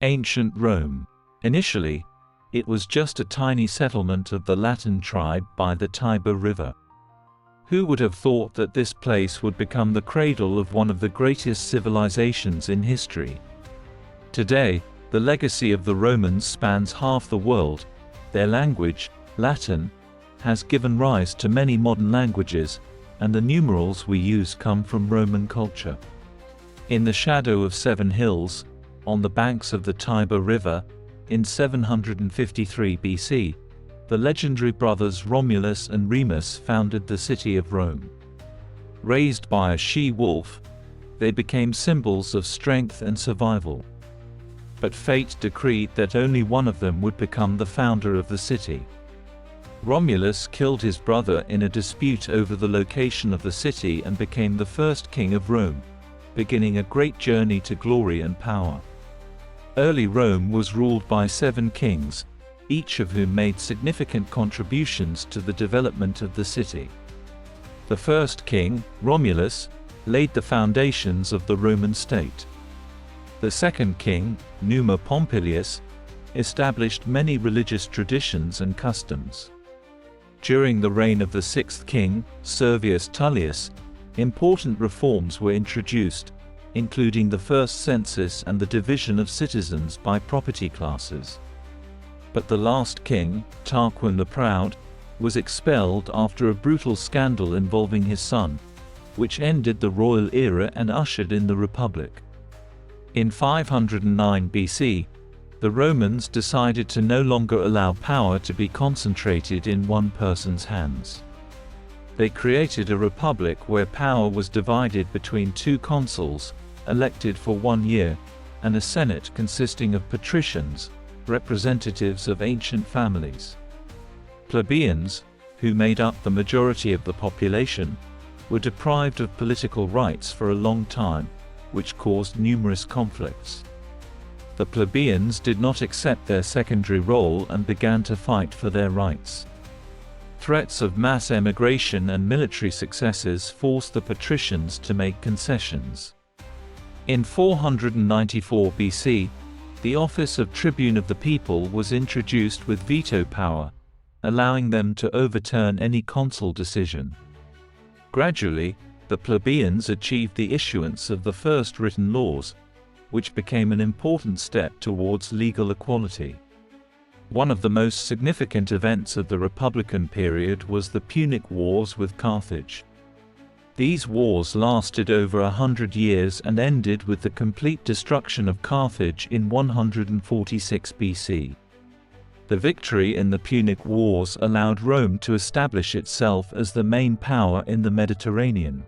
Ancient Rome. Initially, it was just a tiny settlement of the Latin tribe by the Tiber River. Who would have thought that this place would become the cradle of one of the greatest civilizations in history? Today, the legacy of the Romans spans half the world. Their language, Latin, has given rise to many modern languages, and the numerals we use come from Roman culture. In the shadow of 7 hills, on the banks of the Tiber River, in 753 BC, the legendary brothers Romulus and Remus founded the city of Rome. Raised by a she-wolf, they became symbols of strength and survival. But fate decreed that only one of them would become the founder of the city. Romulus killed his brother in a dispute over the location of the city and became the first king of Rome, beginning a great journey to glory and power. Early Rome was ruled by 7 kings, each of whom made significant contributions to the development of the city. The first king, Romulus, laid the foundations of the Roman state. The second king, Numa Pompilius, established many religious traditions and customs. During the reign of the 6th king, Servius Tullius, important reforms were introduced, including the first census and the division of citizens by property classes. But the last king, Tarquin the Proud, was expelled after a brutal scandal involving his son, which ended the royal era and ushered in the Republic. In 509 BC, the Romans decided to no longer allow power to be concentrated in one person's hands. They created a republic where power was divided between 2 consuls, elected for 1 year, and a senate consisting of patricians, representatives of ancient families. Plebeians, who made up the majority of the population, were deprived of political rights for a long time, which caused numerous conflicts. The plebeians did not accept their secondary role and began to fight for their rights. Threats of mass emigration and military successes forced the patricians to make concessions. In 494 BC, the office of Tribune of the People was introduced with veto power, allowing them to overturn any consul decision. Gradually, the plebeians achieved the issuance of the first written laws, which became an important step towards legal equality. One of the most significant events of the Republican period was the Punic Wars with Carthage. These wars lasted over 100 years and ended with the complete destruction of Carthage in 146 BC. The victory in the Punic Wars allowed Rome to establish itself as the main power in the Mediterranean.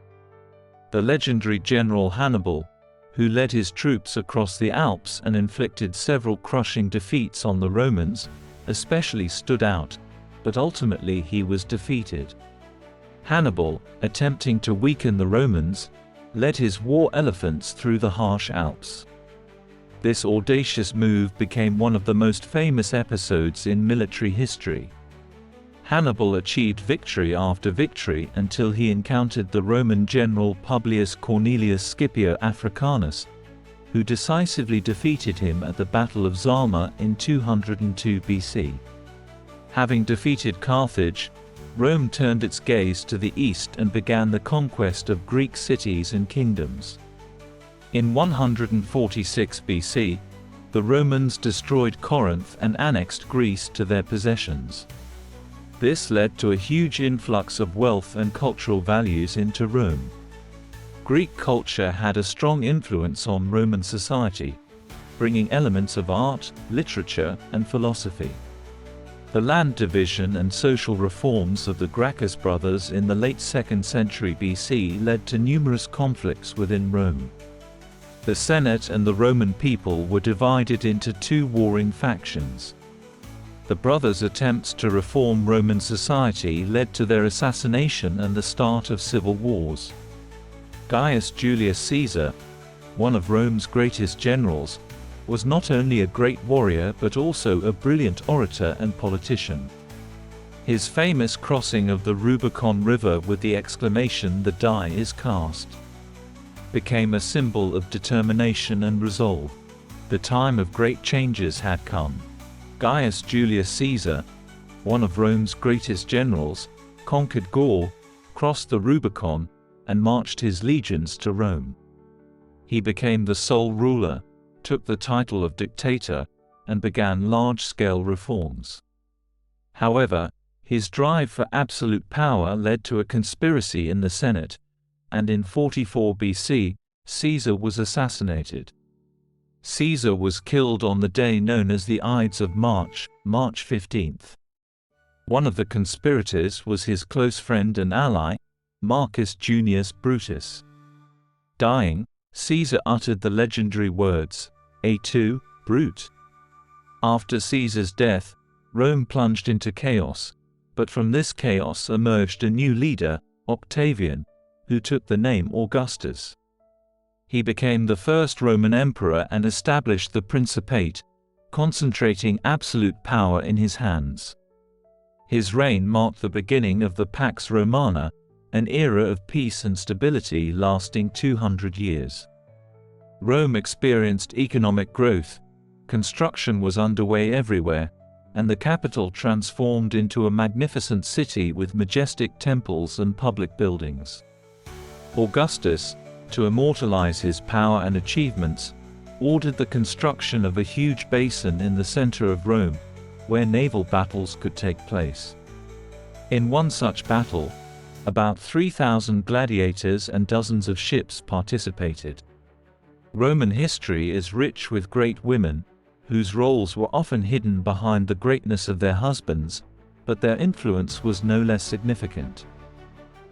The legendary general Hannibal, who led his troops across the Alps and inflicted several crushing defeats on the Romans, especially stood out, but ultimately he was defeated. Hannibal, attempting to weaken the Romans, led his war elephants through the harsh Alps. This audacious move became one of the most famous episodes in military history. Hannibal achieved victory after victory until he encountered the Roman general Publius Cornelius Scipio Africanus, who decisively defeated him at the Battle of Zama in 202 BC. Having defeated Carthage, Rome turned its gaze to the east and began the conquest of Greek cities and kingdoms. In 146 BC, the Romans destroyed Corinth and annexed Greece to their possessions. This led to a huge influx of wealth and cultural values into Rome. Greek culture had a strong influence on Roman society, bringing elements of art, literature, and philosophy. The land division and social reforms of the Gracchus brothers in the late 2nd century BC led to numerous conflicts within Rome. The Senate and the Roman people were divided into 2 warring factions. The brothers' attempts to reform Roman society led to their assassination and the start of civil wars. Gaius Julius Caesar, one of Rome's greatest generals, was not only a great warrior but also a brilliant orator and politician. His famous crossing of the Rubicon River with the exclamation "The die is cast" became a symbol of determination and resolve. The time of great changes had come. Gaius Julius Caesar, one of Rome's greatest generals, conquered Gaul, crossed the Rubicon, and marched his legions to Rome. He became the sole ruler, took the title of dictator, and began large-scale reforms. However, his drive for absolute power led to a conspiracy in the Senate, and in 44 BC, Caesar was assassinated. Caesar was killed on the day known as the Ides of March, March 15th. One of the conspirators was his close friend and ally, Marcus Junius Brutus. Dying, Caesar uttered the legendary words, "Et Brute." After Caesar's death, Rome plunged into chaos, but from this chaos emerged a new leader, Octavian, who took the name Augustus. He became the first Roman emperor and established the Principate, concentrating absolute power in his hands. His reign marked the beginning of the Pax Romana, an era of peace and stability lasting 200 years. Rome experienced economic growth, construction was underway everywhere, and the capital transformed into a magnificent city with majestic temples and public buildings. Augustus, to immortalize his power and achievements, ordered the construction of a huge basin in the center of Rome, where naval battles could take place. In one such battle, about 3,000 gladiators and dozens of ships participated. Roman history is rich with great women, whose roles were often hidden behind the greatness of their husbands, but their influence was no less significant.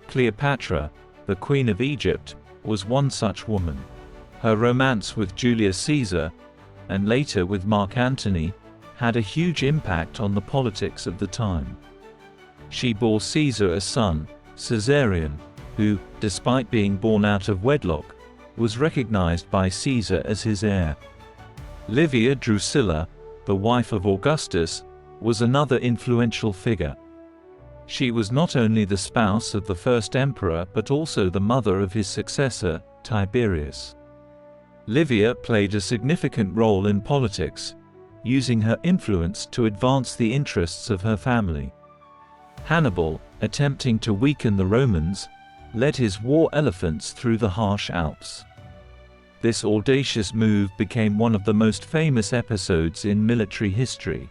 Cleopatra, the Queen of Egypt, was one such woman. Her romance with Julius Caesar, and later with Mark Antony, had a huge impact on the politics of the time. She bore Caesar a son, Caesarion, who, despite being born out of wedlock, was recognized by Caesar as his heir. Livia Drusilla, the wife of Augustus, was another influential figure. She was not only the spouse of the first emperor but also the mother of his successor, Tiberius. Livia played a significant role in politics, using her influence to advance the interests of her family. Hannibal, attempting to weaken the Romans, led his war elephants through the harsh Alps. This audacious move became one of the most famous episodes in military history.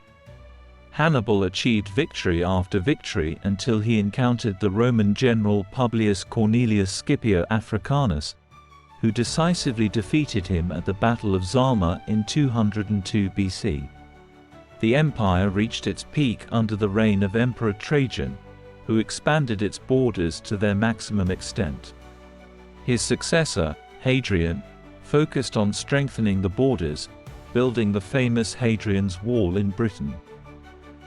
Hannibal achieved victory after victory until he encountered the Roman general Publius Cornelius Scipio Africanus, who decisively defeated him at the Battle of Zama in 202 BC. The empire reached its peak under the reign of Emperor Trajan, who expanded its borders to their maximum extent. His successor, Hadrian, focused on strengthening the borders, building the famous Hadrian's Wall in Britain.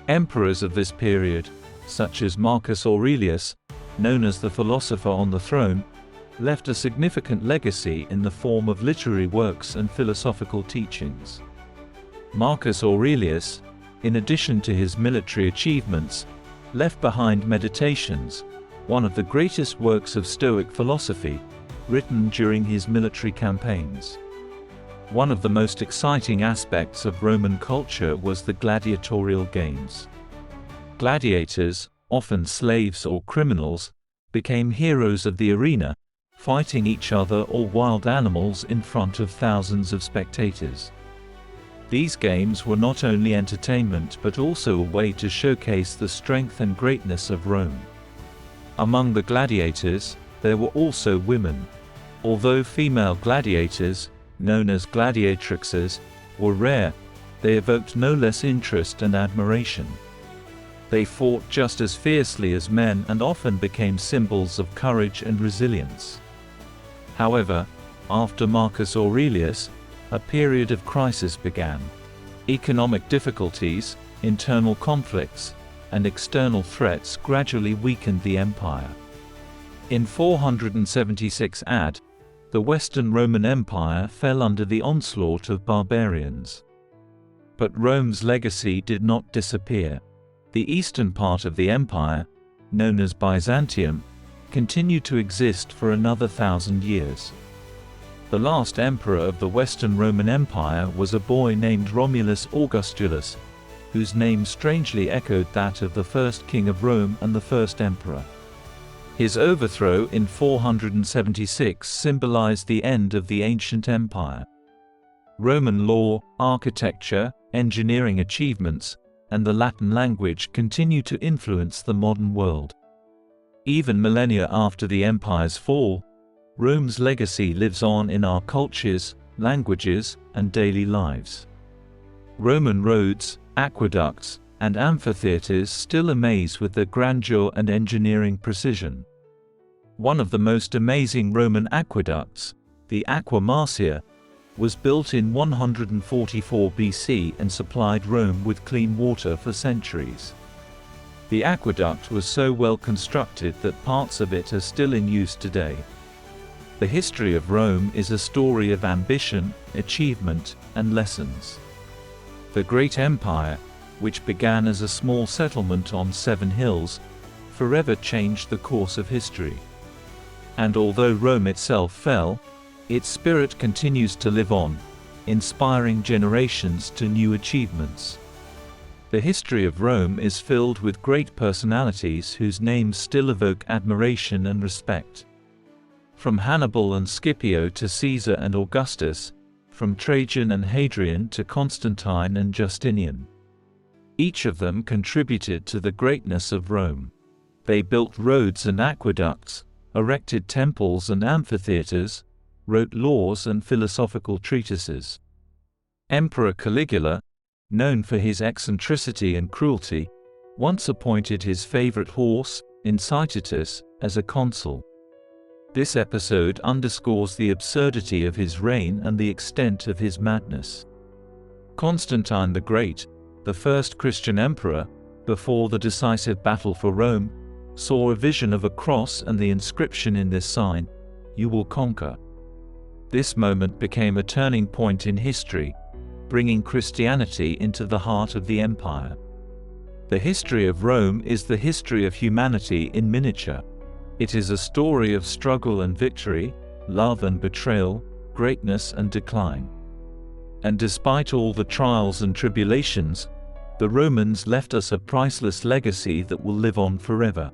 Emperors of this period, such as Marcus Aurelius, known as the philosopher on the throne, left a significant legacy in the form of literary works and philosophical teachings. Marcus Aurelius, in addition to his military achievements, left behind Meditations, one of the greatest works of Stoic philosophy, written during his military campaigns. One of the most exciting aspects of Roman culture was the gladiatorial games. Gladiators, often slaves or criminals, became heroes of the arena, fighting each other or wild animals in front of thousands of spectators. These games were not only entertainment but also a way to showcase the strength and greatness of Rome. Among the gladiators, there were also women. Although female gladiators, known as gladiatrixes, were rare, they evoked no less interest and admiration. They fought just as fiercely as men and often became symbols of courage and resilience. However, after Marcus Aurelius, a period of crisis began. Economic difficulties, internal conflicts, and external threats gradually weakened the empire. In 476 AD, the Western Roman Empire fell under the onslaught of barbarians. But Rome's legacy did not disappear. The eastern part of the empire, known as Byzantium, continued to exist for another 1,000 years. The last emperor of the Western Roman Empire was a boy named Romulus Augustulus, whose name strangely echoed that of the first king of Rome and the first emperor. His overthrow in 476 symbolized the end of the ancient empire. Roman law, architecture, engineering achievements, and the Latin language continue to influence the modern world. Even millennia after the empire's fall, Rome's legacy lives on in our cultures, languages, and daily lives. Roman roads, aqueducts, and amphitheaters still amaze with their grandeur and engineering precision. One of the most amazing Roman aqueducts, the Aqua Marcia, was built in 144 BC and supplied Rome with clean water for centuries. The aqueduct was so well constructed that parts of it are still in use today. The history of Rome is a story of ambition, achievement, and lessons. The great empire, which began as a small settlement on 7 hills, forever changed the course of history. And although Rome itself fell, its spirit continues to live on, inspiring generations to new achievements. The history of Rome is filled with great personalities whose names still evoke admiration and respect. From Hannibal and Scipio to Caesar and Augustus, from Trajan and Hadrian to Constantine and Justinian. Each of them contributed to the greatness of Rome. They built roads and aqueducts, erected temples and amphitheaters, wrote laws and philosophical treatises. Emperor Caligula, known for his eccentricity and cruelty, once appointed his favorite horse, Incitatus, as a consul. This episode underscores the absurdity of his reign and the extent of his madness. Constantine the Great, the first Christian emperor, before the decisive battle for Rome, saw a vision of a cross and the inscription in this sign, "You will conquer." This moment became a turning point in history, bringing Christianity into the heart of the empire. The history of Rome is the history of humanity in miniature. It is a story of struggle and victory, love and betrayal, greatness and decline. And despite all the trials and tribulations, the Romans left us a priceless legacy that will live on forever.